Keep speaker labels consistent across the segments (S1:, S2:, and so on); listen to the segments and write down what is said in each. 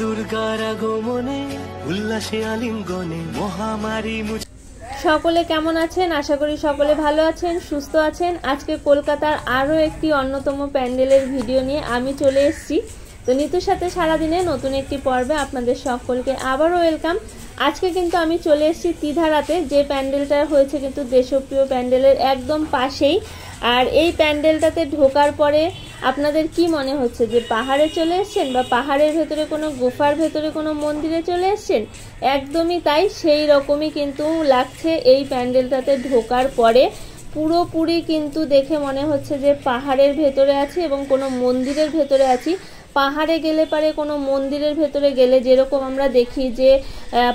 S1: দুর্গার আগমনে উল্লাসে আলিঙ্গনে মহামারী
S2: সকলে কেমন আছেন? আশা করি সকলে ভালো আছেন, সুস্থ আছেন। আজকে কলকাতার আরও একটি অন্যতম প্যান্ডেলের ভিডিও নিয়ে আমি চলে এসেছি। তো নিতুর সাথে সারাদিনে নতুন একটি পর্বে আপনাদের সকলকে আবারও ওয়েলকাম। আজকে কিন্তু আমি চলে এসেছি তিধারাতে, যে প্যান্ডেলটা হয়েছে কিন্তু দেশপ্রিয় প্যান্ডেলের একদম পাশেই। আর এই প্যান্ডেলটাতে ঢোকার পরে আপনাদের কি মনে হচ্ছে যে পাহাড়ে চলে এসেছেন বা পাহাড়ের ভেতরে কোনো গুফার ভেতরে কোনো মন্দিরে চলে এসেছেন? একদমই তাই, সেই রকমই কিন্তু লাগছে এই প্যান্ডেলটাতে ঢোকার পরে। পুরোপুরি কিন্তু দেখে মনে হচ্ছে যে পাহাড়ের ভেতরে আছি এবং কোনো মন্দিরের ভেতরে আছি। পাহাড়ে গেলে পারে কোনো মন্দিরের ভেতরে গেলে যেরকম আমরা দেখি যে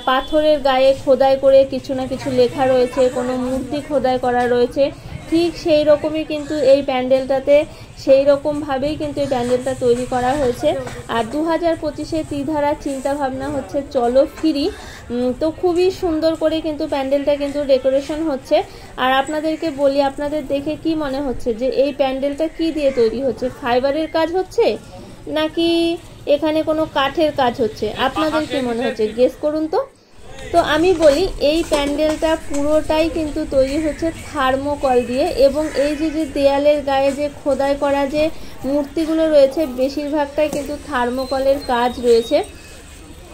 S2: পাথরের গায়ে খোদাই করে কিছু না কিছু লেখা রয়েছে, কোনো মূর্তি খোদাই করা রয়েছে, ঠিক সেই রকমই কিন্তু এই প্যান্ডেলটাতে সেই রকমভাবেই কিন্তু এই প্যান্ডেলটা তৈরি করা হয়েছে। আর 2025-এ তিধারা চিন্তা ভাবনা হচ্ছে চলো ফিরি। তো খুবই সুন্দর করে কিন্তু প্যান্ডেলটা কিন্তু ডেকোরেশন হচ্ছে। আর আপনাদেরকে বলি, আপনাদের দেখে কি মনে হচ্ছে যে এই প্যান্ডেলটা কি দিয়ে তৈরি হচ্ছে? ফাইবারের কাজ হচ্ছে নাকি এখানে কোনো কাঠের কাজ হচ্ছে? আপনাদের কি মনে হচ্ছে? গেস করুন তো। তো আমি বলি, এই প্যান্ডেলটা পুরোটাই কিন্তু তৈরি হচ্ছে থার্মোকল দিয়ে, এবং এই যে দেয়ালের গায়ে যে খোদাই করা যে মূর্তিগুলো রয়েছে বেশিরভাগটাই কিন্তু থার্মোকলের কাজ রয়েছে।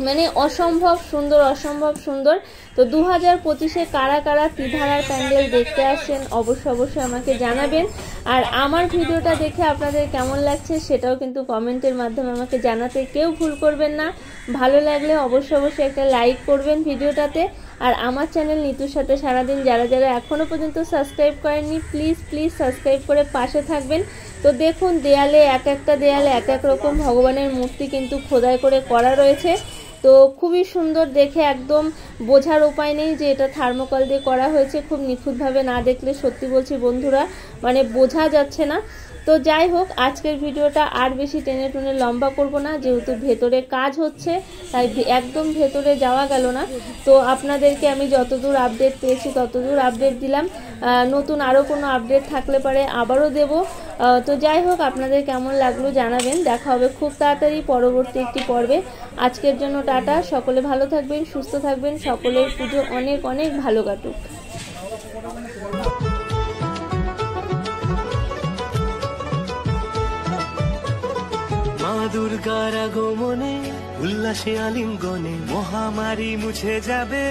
S2: মানে অসম্ভব সুন্দর, অসম্ভব সুন্দর। তো 2025-এ কারা কারা তিধারার প্যান্ডেল দেখতে আসছেন অবশ্যই আমাকে জানাবেন। আর আমার ভিডিওটা দেখে আপনাদের কেমন লাগছে সেটাও কিন্তু কমেন্টের মাধ্যমে আমাকে জানাতে কেউ ভুল করবেন না। ভালো লাগলে অবশ্যই একটা লাইক করবেন ভিডিওটাতে। আর আমার চ্যানেল নিতুর সাথে সারাদিন যারা যারা এখনও পর্যন্ত সাবস্ক্রাইব করেননি, প্লিজ সাবস্ক্রাইব করে পাশে থাকবেন। তো দেখুন, দেয়ালে এক একটা দেয়ালে এক এক রকম ভগবানের মূর্তি কিন্তু খোদাই করে করা রয়েছে। তো খুবই সুন্দর দেখে, একদম বোঝার উপায় নেই যে এটা থার্মোকল দিয়ে করা হয়েছে। খুব নিখুঁতভাবে না দেখলে সত্যি বলছি বন্ধুরা, মানে বোঝা যাচ্ছে না। তো যাই হোক, আজকের ভিডিওটা আর বেশি টেনে টুনে লম্বা করব না, যেহেতু ভেতরে কাজ হচ্ছে তাই একদম ভেতরে যাওয়া গেল না। তো আপনাদেরকে আমি যতদূর আপডেট পেয়েছি ততদূর আপডেট দিলাম। নতুন আরও কোনো আপডেট থাকলে পারে আবারও দেব। তো যাই হোক, আপনাদের কেমন লাগলো জানাবেন। দেখা হবে খুব তাড়াতাড়ি পরবর্তী একটি পর্বে। আজকের জন্য টাটা, সকলে ভালো থাকবেন, সুস্থ থাকবেন, সকলের পুজো অনেক অনেক ভালো কাটুক।
S1: মা দুর্গার আগমনে উল্লাসে আলিঙ্গনে মহামারী মুছে যাবে।